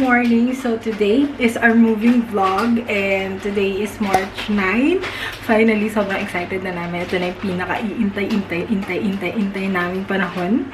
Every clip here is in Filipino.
morning! So today is our moving vlog and today is March 9. Finally, sobrang excited na namin. Ito na yung pinaka-iintay namin panahon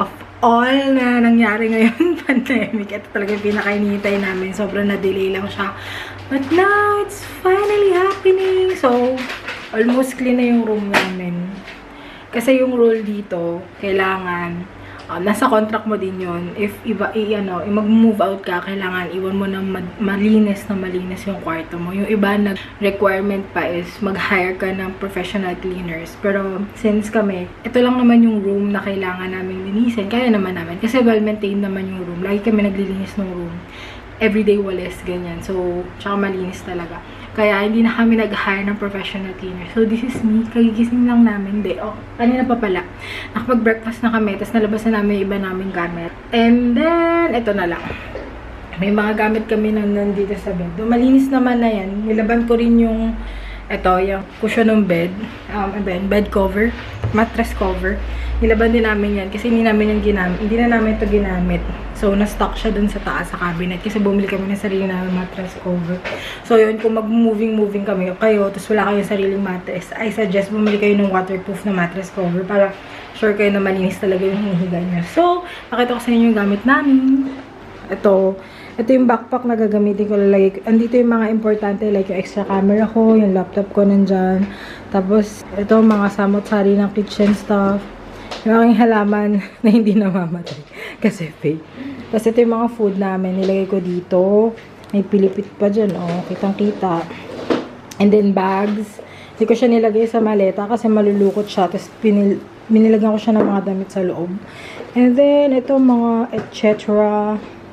of all na nangyari ngayon pandemic. Ito talaga yung pinaka-inihintay namin. Sobrang na-delay lang siya. But now, it's finally happening! So, almost clean na yung room namin. Kasi yung rule dito, kailangan nasa contract mo din yun. If mag-move out ka, kailangan iwan mo na malinis yung kwarto mo. Yung iba na requirement pa is mag-hire ka ng professional cleaners. Pero since kami, ito lang naman yung room na kailangan namin linisin. Kaya naman namin. Kasi well-maintained naman yung room. Lagi kami naglilinis ng room. Everyday walis, ganyan. So, tsaka malinis talaga. Kaya hindi na kami nag-hire ng professional cleaner. So, this is me. Kagigising lang namin. Kanina pa pala. Nakapag-breakfast na kami. Tapos nalabas na namin yung iba namin gamit. And then, ito na lang. May mga gamit kami na nandito sa bed. Malinis naman na yan. Nilaban ko rin yung yung cushion ng bed. Bed cover. Mattress cover. Nilaban din namin yan. Kasi hindi namin yung ginamit. Hindi na namin ito ginamit. So, na-stock siya dun sa taas sa cabinet. Kasi bumili kami ng sarili namin mattress cover. So, yun, kung mag-moving kami kayo, tapos wala kayong sariling mattress, I suggest bumili kayo ng waterproof na mattress cover para sure kayo na malinis talaga yung hinihiga nyo. So, pakita ko sa inyo yung gamit namin. Ito yung backpack na gagamitin ko. Andito yung mga importante, like yung extra camera ko, yung laptop ko nandyan. Tapos, ito mga samot-sari ng kitchen stuff. Yung aking halaman na hindi namamatay. Kasi fake. Tapos ito yung mga food namin. Nilagay ko dito. May pilipit pa dyan. Oh, kitang-kita. And then bags. Hindi ko siya nilagay sa maleta kasi malulukot siya. Tapos binilagyan ko siya ng mga damit sa loob. And then ito mga etc.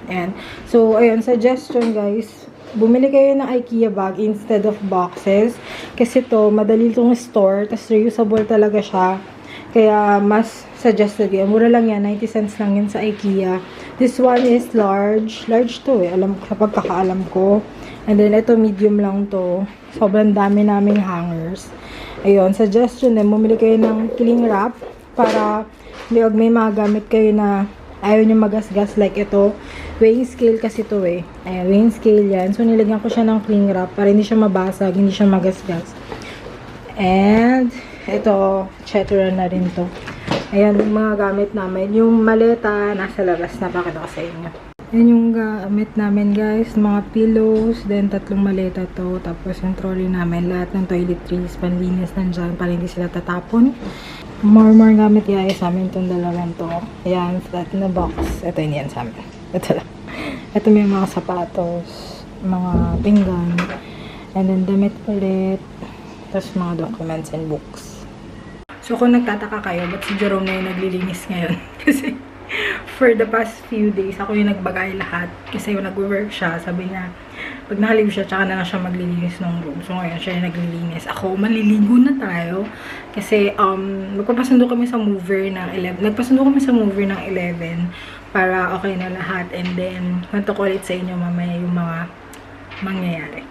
And so, ayun. Suggestion guys. Bumili kayo ng IKEA bag instead of boxes. Kasi to madali itong store. Tapos reusable talaga siya. Kaya, mas suggested yan. Mura lang yan. 90 cents lang yan sa IKEA. This one is large. Large to eh. Sa pagkakaalam ko. And then, ito medium lang to. Sobrang dami naming hangers. Ayun. Suggestion din. Bumili kayo ng cling wrap. Para, may mga gamit kayo na ayaw nyo magasgas. Like ito. Weighing scale kasi to eh. Ayan. Weighing scale yan. So, nilagyan ko siya ng cling wrap. Para hindi siya mabasag. Hindi siya magasgas. And ito, chetera na rin to. Ayan, yung mga gamit namin. Yung maleta, nasa labas. Napakita ko sa inyo. Ayan yung gamit namin, guys. Mga pillows. Then, 3 maleta to. Tapos, yung trolley namin. Lahat ng toiletries, panlinis nandyan. Para hindi sila tatapon. More gamit, guys. Sa amin itong dalawang to. Ayan, flat na box. Ito yun yan sa amin. Ito lang. Ito may mga sapatos. Mga pinggan. And then, damit ulit. Tapos, mga documents and books. So, kung nagtataka kayo, ba't si Jerome na yung naglilinis ngayon? Kasi, for the past few days, ako yung nagbagay lahat. Kasi yung nag-work siya, sabi niya, pag nakalive siya, tsaka na lang siya maglilinis ng room. So, ngayon siya yung naglilinis. Ako, maliligo na tayo. Kasi, magpapasundo kami sa mover ng 11. Nagpasundo kami sa mover ng 11 para okay na lahat. And then, kwento ko ulit sa inyo mamaya yung mga mangyayari.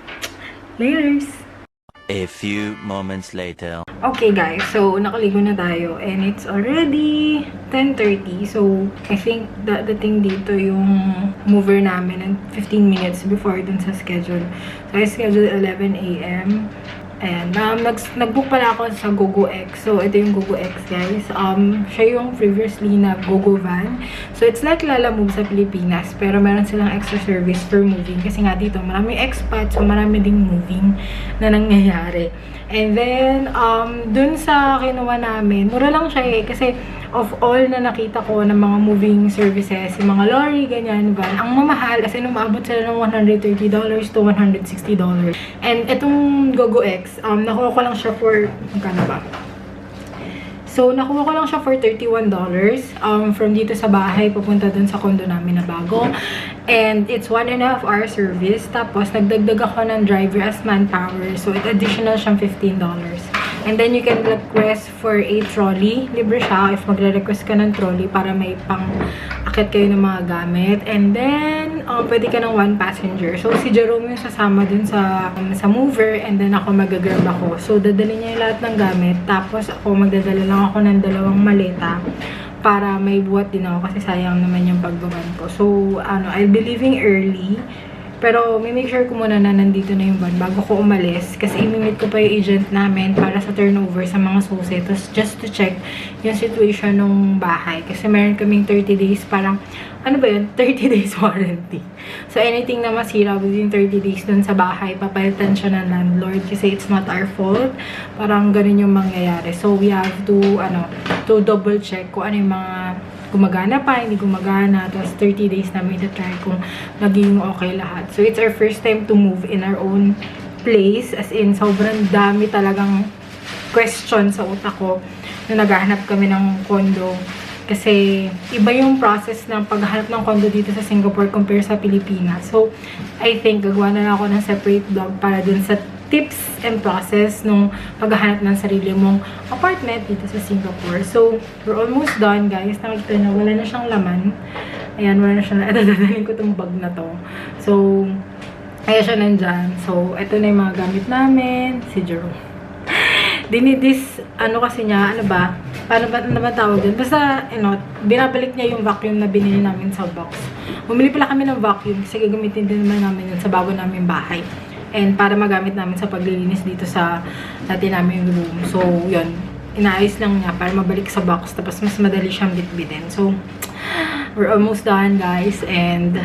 Laters! A few moments later. Okay guys, so nakaligo na tayo and it's already 10:30. So I think dating dito yung mover namin and 15 minutes before dun sa schedule. So I scheduled 11 AM. And nag-book pala ako sa GoGoX. So ito yung GoGoX guys. Siya yung previously na GoGo van. So it's like Lalamove sa Pilipinas. Pero meron silang extra service for moving. Kasi nga dito marami expats. So marami ding moving na nangyayari. And then, dun sa kinuha namin, mura lang siya eh. Kasi of all na nakita ko ng mga moving services, yung mga lorry, ganyan, van, ang mamahal, as in umabot sila ng $130 to $160. And itong GoGoX, nakuha ko lang siya for, magkano ba? So, nakuha ko lang siya for $31 from dito sa bahay papunta dun sa condo namin na bago. And it's 1.5 hour service. Tapos, nagdagdag ako ng driver as manpower. So, it additional siyang $15. And then, you can request for a trolley. Libre siya if magre-request ka ng trolley para may pang-akit kayo ng mga gamit. And then, pwede ka ng 1 passenger. So, si Jerome yung sasama dun sa mover. And then, ako magagrab ako. So, dadali niya yung lahat ng gamit. Tapos, ako magdadala lang ako ng 2 maleta para may buhat din ako kasi sayang naman yung pagbaban ko. So, I'll be leaving early. Pero, may make sure ko muna na nandito na yung van bago ko umalis. Kasi, imimit ko pa yung agent namin para sa turnover sa mga susi. Tapos, just to check yung situation ng bahay. Kasi, meron kaming 30 days parang, ano ba yun? 30 days warranty. So, anything na masira within 30 days dun sa bahay, papalitan siya ng landlord. Kasi, it's not our fault. Parang, ganun yung mangyayari. So, we have to, to double check kung ano yung mga gumagana pa, hindi gumagana. Tapos 30 days namin try kung naging okay lahat. So, it's our first time to move in our own place. As in, sobrang dami talagang question sa utak ko na naghahanap kami ng condo. Kasi, iba yung process ng paghahanap ng condo dito sa Singapore compare sa Pilipinas. So, I think, gagawa na lang ako ng separate vlog para dun sa tips and process nung paghahanap ng sarili mong apartment dito sa Singapore. So, we're almost done, guys. Nakikita na, wala na siyang laman. Ayan, wala na siyang laman. Dadalhin ko itong bag na to. So, ayan siya nandyan. So, ito na yung mga gamit namin. Si Jerome. Dinidis, kasi niya, paano ba tawag din? Basta, binabalik niya yung vacuum na binili namin sa box. Bumili pala kami ng vacuum kasi gagamitin din naman namin yun sa bago namin bahay. And para magamit namin sa paglilinis dito sa dati namin room. So, yun. Inaayos lang niya para mabalik sa box. Tapos, mas madali siyang bitbitin. So, we're almost done, guys. And,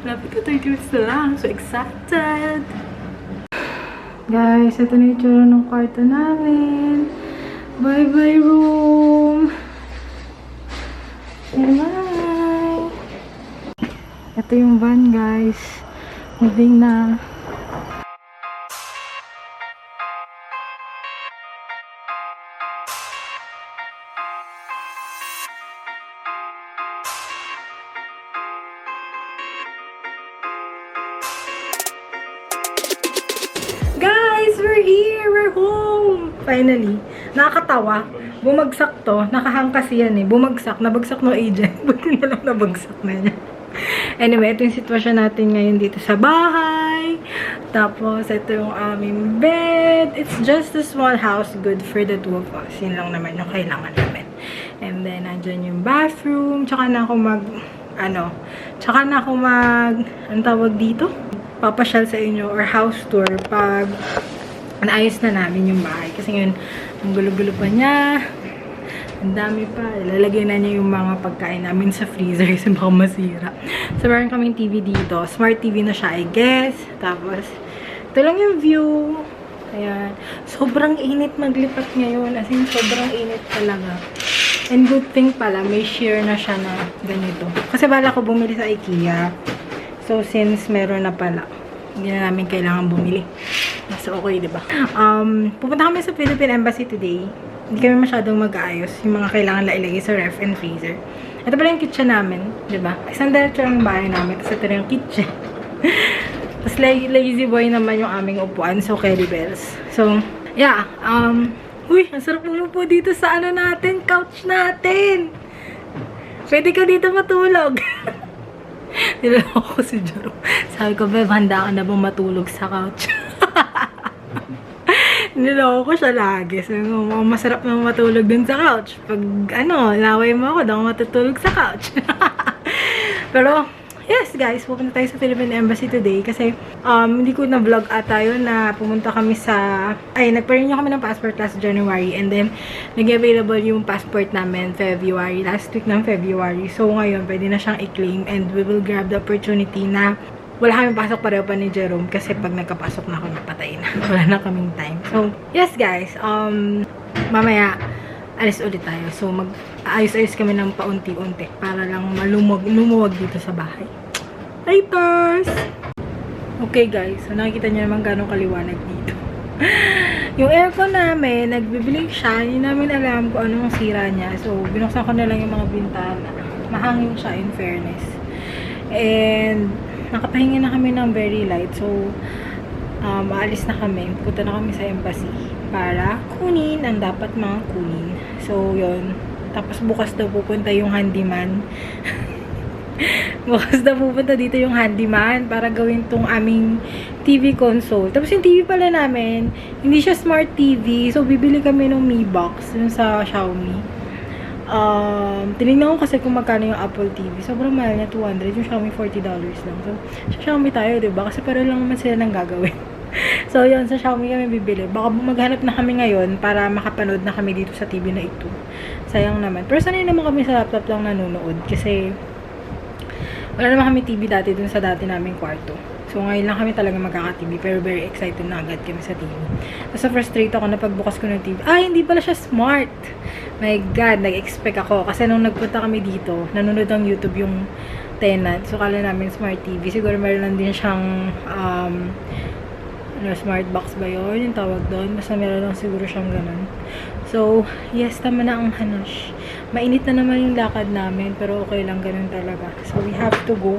malapit ko 30 minutes na lang. So, excited! Guys, ito na yung tsura ng kwarto namin. Bye-bye, room! Bye! Ito yung van, guys. Moving na. Guys, we're here! We're home! Finally. Nakakatawa. Bumagsak to. Nakahang kasi yan eh. Bumagsak. Nabagsak no agent. Buti na lang nabagsak na niya. Anyway, ito yung sitwasyon natin ngayon dito sa bahay. Tapos, ito yung aming bed. It's just a small house. Good for the two of us. Yun lang naman yung kailangan namin. And then, nandyan yung bathroom. Tsaka na ako anong tawag dito? Papasyal sa inyo or house tour pag naayos na namin yung bahay. Kasi ngayon, ang gulo-gulo pa niya. Ang dami pa. Ilalagay na niya yung mga pagkain namin sa freezer kasi baka masira. So, meron kaming TV dito. Smart TV na siya, I guess. Tapos, ito lang yung view. Ayan. Sobrang init maglipat ngayon. As in, sobrang init talaga. And good thing pala, may share na siya na ganito. Kasi bala ko bumili sa IKEA. So, since meron na pala, hindi na namin kailangan bumili. So, okay, diba? Pupunta kami sa Philippine Embassy today. Hindi kami masyadong mag-aayos. Yung mga kailangan ilagay sa ref and freezer. Ito pala yung kitchen namin, diba? Isang diretso lang yung bahay namin. Tapos ito na yung kitchen. Tapos lazy boy naman yung aming upuan. So, Kelly Bells. So, yeah. Uy, ang sarap umupo dito sa natin, couch natin. Pwede ka dito matulog. Niloloko ko si Jerome. Sabi ko, Bev, handa ka na bang matulog sa couch? Niloloko ko siya lagi. Sabi ko, masarap na matulog dun sa couch. Pag, laway mo ako, daw matutulog sa couch. Pero, yes guys, pupunta tayo sa Philippine Embassy today kasi hindi ko na-vlog ata yun na pumunta kami sa, nagpa-renew kami ng passport last January and then nag-available yung passport namin February, last week ng February. So ngayon, pwede na siyang i-claim and we will grab the opportunity na wala kami pasok pareho pa ni Jerome kasi pag nagkapasok na ako, napatay na. Wala na kaming time. So, yes guys, mamaya, alis ulit tayo. So, mag-ayos-ayos kami ng paunti-unti para lang lumuwag dito sa bahay. Laters! Okay guys, so nakikita niyo naman gano'ng kaliwanag dito. Yung aircon namin, nagbibili siya. Hindi namin alam kung anong sira niya. So, binuksan ko na lang yung mga bintana. Mahangin siya in fairness. And, nakapahinga na kami ng very light. So, maalis na kami. Punta na kami sa embassy para kunin ang dapat mga kunin. So, yun. Tapos, bukas daw pupunta yung handyman. Bukas daw pupunta dito yung handyman para gawin tong aming TV console. Tapos, yung TV pala namin, hindi siya smart TV. So, bibili kami ng Mi Box dun sa Xiaomi. Tinignan ko kasi kung magkano yung Apple TV. Sobrang mahal niya, 200. Yung Xiaomi, $40 lang. So, sa Xiaomi tayo, diba? Kasi pareho lang naman sila nang gagawin. So, yun, sa Xiaomi kami bibili. Baka maghanap na kami ngayon para makapanood na kami dito sa TV na ito. Sayang naman. Pero sanay naman kami sa laptop lang nanonood. Kasi, wala naman kami TV dati dun sa dati naming kwarto. So, ngayon lang kami talaga magkaka-TV. Pero very excited na agad kami sa TV. Tapos, frustrate ako na pagbukas ko ng TV. Hindi pala siya smart. My God, nag-expect ako. Kasi nung nagpunta kami dito, nanonood ng YouTube yung tenant. So, kala namin smart TV. Siguro meron lang din siyang, smart box ba yun? Yung tawag doon. Basta meron lang siguro siyang ganun. So, yes, tama na ang hanash. Mainit na naman yung lakad namin, pero okay lang ganun talaga. So, we have to go.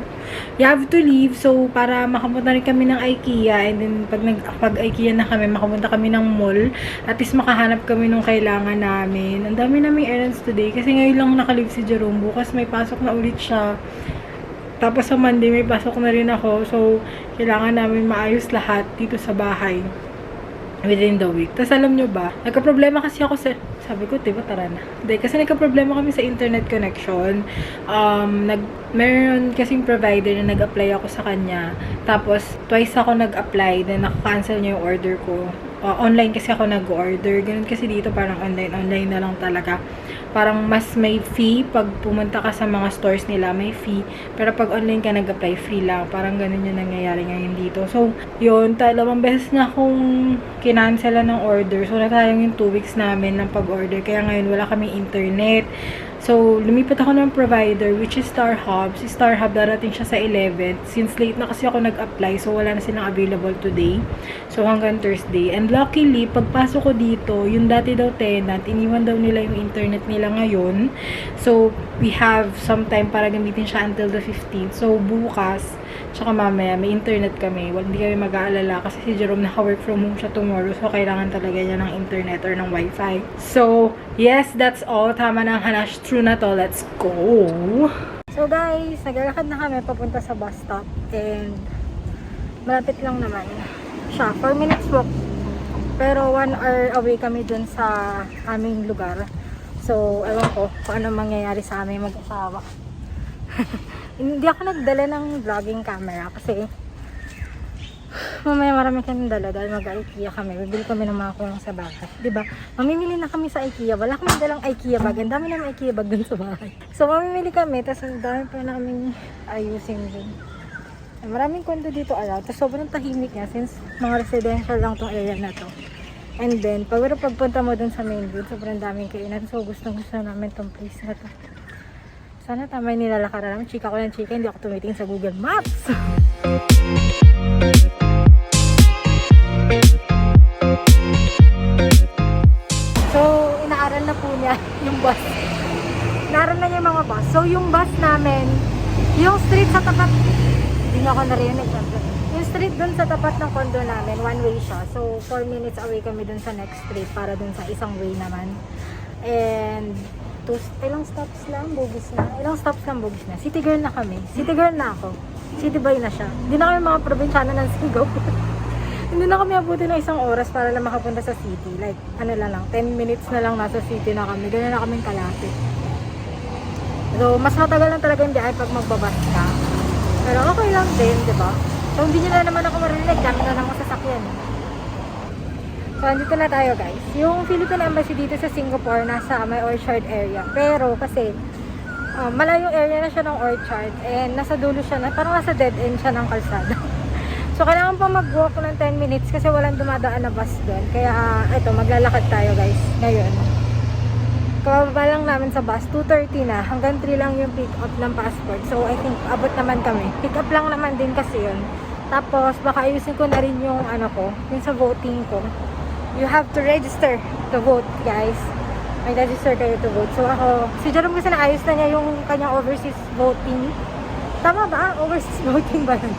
We have to leave. So, para makapunta rin kami ng IKEA, and then pag IKEA na kami, makapunta kami ng mall, at least makahanap kami nung kailangan namin. Ang dami naming errands today, kasi ngayon lang nakalive si Jerome. Bukas may pasok na ulit siya. Tapos sa Monday, may pasok na rin ako. So, kailangan namin maayos lahat dito sa bahay within the week. Tapos alam nyo ba, nagka-problema kasi ako sa, sabi ko, diba, tara na. Hindi, kasi nagka-problema kami sa internet connection. Meron kasing provider na nag-apply ako sa kanya. Tapos, twice ako nag-apply, then naka-cancel niya yung order ko. Online kasi ako nag-order. Ganun kasi dito, parang online na lang talaga. Parang mas may fee pag pumunta ka sa mga stores nila, may fee. Pero pag online ka nag-apply, free lang. Parang ganun yung nangyayari ngayon dito. So, yun, 2 beses na akong kinansela ng order. So, natayang yung 2 weeks namin ng pag-order. Kaya ngayon, wala kami internet. So, lumipat ako ng provider, which is StarHub. Si StarHub, darating siya sa 11. Since late na kasi ako nag-apply, so wala na silang available today. So, hanggang Thursday. And luckily, pagpasok ko dito, yung dati daw tenant, iniwan daw nila yung internet nila ngayon. So, we have some time para gamitin siya until the 15th. So, bukas, tsaka mamaya, may internet kami. Hindi kami mag-aalala kasi si Jerome naka-work from home siya tomorrow. So, kailangan talaga niya ng internet or ng wifi. So, yes, that's all. Tama na ang hanash. True na to. Let's go! So, guys, naglalakad na kami papunta sa bus stop. And, malapit lang naman siya. 4 minutes walk. Pero, 1 hour away kami dun sa aming lugar. So, ewan ko kung ano mangyayari sa aming mag-asawa. Hindi ako nagdala ng vlogging camera kasi mamaya marami kami dala dahil mag-IKEA kami. Bibili kami ng mga kulang sa bahay. Diba? Mamimili na kami sa IKEA. Wala kami dalang IKEA bag. Ang dami naman IKEA bag dun sa bahay. So, mamimili kami. Tapos, ang dami pa namin ayusin dun. Maraming condo dito around. Tapos, sobrang tahimik niya since mga residential lang tong area na to. And then, pagpunta mo dun sa main road, sobrang daming kainan. So, gusto namin tong place na to. Sana tama yung nilalakaran namin. Chika ko ng chika, hindi ako tumitingin sa Google Maps. So, inaaral na po niya yung bus. Inaaral na niya yung mga bus. So, yung bus namin, yung street sa tapat, hindi na ako narinig. Yung street dun sa tapat ng condo namin, one way siya. So, 4 minutes away kami dun sa next street para dun sa isang way naman. And, ilang stops lang, bugis na. Ilang stops lang, bugis na. City girl na kami. City girl na ako. City boy na siya. Hindi na kami mga probinsyano ng Singapore. Hindi na kami abutin ng 1 oras para lang makapunta sa city. Like, ano lang, 10 minutes na lang nasa city na kami. Ganyan na kaming kalapit. So, mas matagal lang talaga yung biyahe pag magbabas ka. Pero okay lang din, di ba? So, hindi nyo na naman ako marinig. Dami na lang sasakyan. So, andito na tayo guys. Yung Philippine Embassy dito sa Singapore, nasa may Orchard area. Pero kasi, malayong area na siya ng Orchard. And nasa dulo siya na, parang nasa dead end siya ng kalsada. So, kailangan pa mag-walk ng 10 minutes kasi walang dumadaan na bus doon. Kaya, ito, maglalakad tayo guys. Ngayon. Kababa lang namin sa bus, 2:30 na. Hanggang 3 lang yung pick up ng passport. So, I think, abot naman kami. Pick up lang naman din kasi yun. Tapos, baka ayusin ko na rin yung ano ko, yung sa voting ko. You have to register to vote, guys. May register kayo to vote. So, ako, si Jerome kasi naayos na niya yung kanyang overseas voting. Tama ba? Overseas voting ba yun?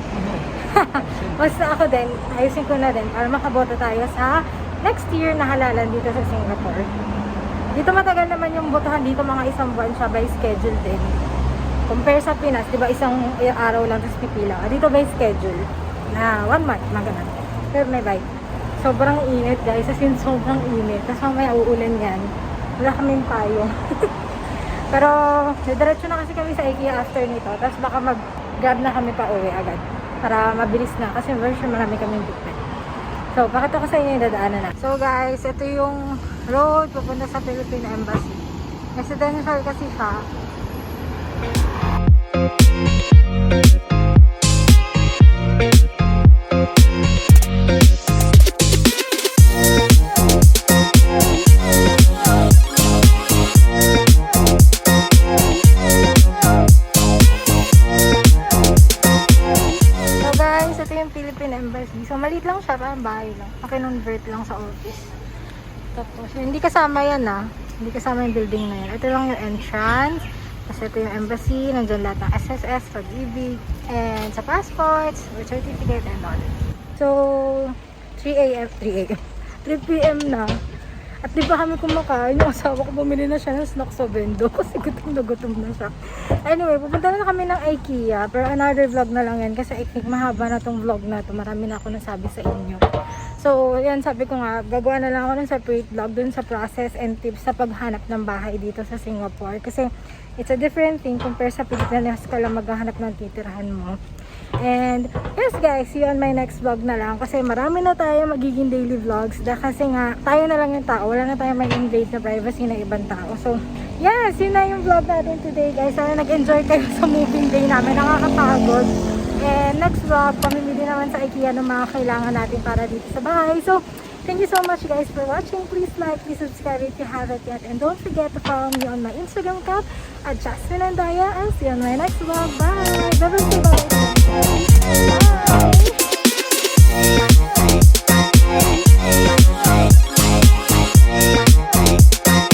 Basta ako din, ayusin ko na din para makaboto tayo sa next year na halalan dito sa Singapore. Dito matagal naman yung botohan dito, mga 1 buwan siya by schedule din. Compare sa Pinas, di ba 1 araw lang tapos pipila. Dito by schedule na 1 month, maganan. Pero may bike. Sobrang init guys, as in sobrang init. Tapos mamaya uulan yan. Wala kaming payong. Pero, diretso na kasi kami sa IKEA after nito. Tapos baka mag-grab na kami pa uwi agad. Para mabilis na. Kasi version marami kaming bitbit. So, pakita ko sa inyo yung dadaanan na. So guys, ito yung road pupunta sa Philippine Embassy. Residential kasi siya. So, maliit lang siya, parang bahay lang. Pakinonvert lang sa office. Tapos, hindi kasama yan Hindi kasama yung building na yan. Ito lang yung entrance. Tapos ito yung embassy. Nandiyan lahat ng SSS, pag-ibig, and sa passports, birth certificate, and all. So, 3 p.m. na. At di ba kami kumakain, yung asawa ko bumili na siya ng snacks sa bendo kasi gutom na siya. Anyway, pupunta na kami ng IKEA, pero another vlog na lang yan kasi I think mahaba na tong vlog na to. Marami na ako nasabi sa inyo. So, yan, sabi ko nga, gagawa na lang ako ng separate vlog dun sa process and tips sa paghanap ng bahay dito sa Singapore. Kasi it's a different thing compare sa Pilipinas ka lang maghahanap ng titirahan mo. And yes guys, see you on my next vlog na lang kasi marami na tayo magiging daily vlogs kasi nga tayo na lang yung tao, wala na tayo may invade na privacy ng ibang tao. So yes, yun na yung vlog natin today guys. Sana nag-enjoy kayo sa moving day namin, nakakapagod. And next vlog, pamimili naman sa IKEA ng mga kailangan natin para dito sa bahay. So thank you so much guys for watching. Please like, please subscribe if you haven't yet. And don't forget to follow me on my Instagram account at Jazmin and Daya. I'll see you on my next vlog. Bye! Bye! Bye! Bye!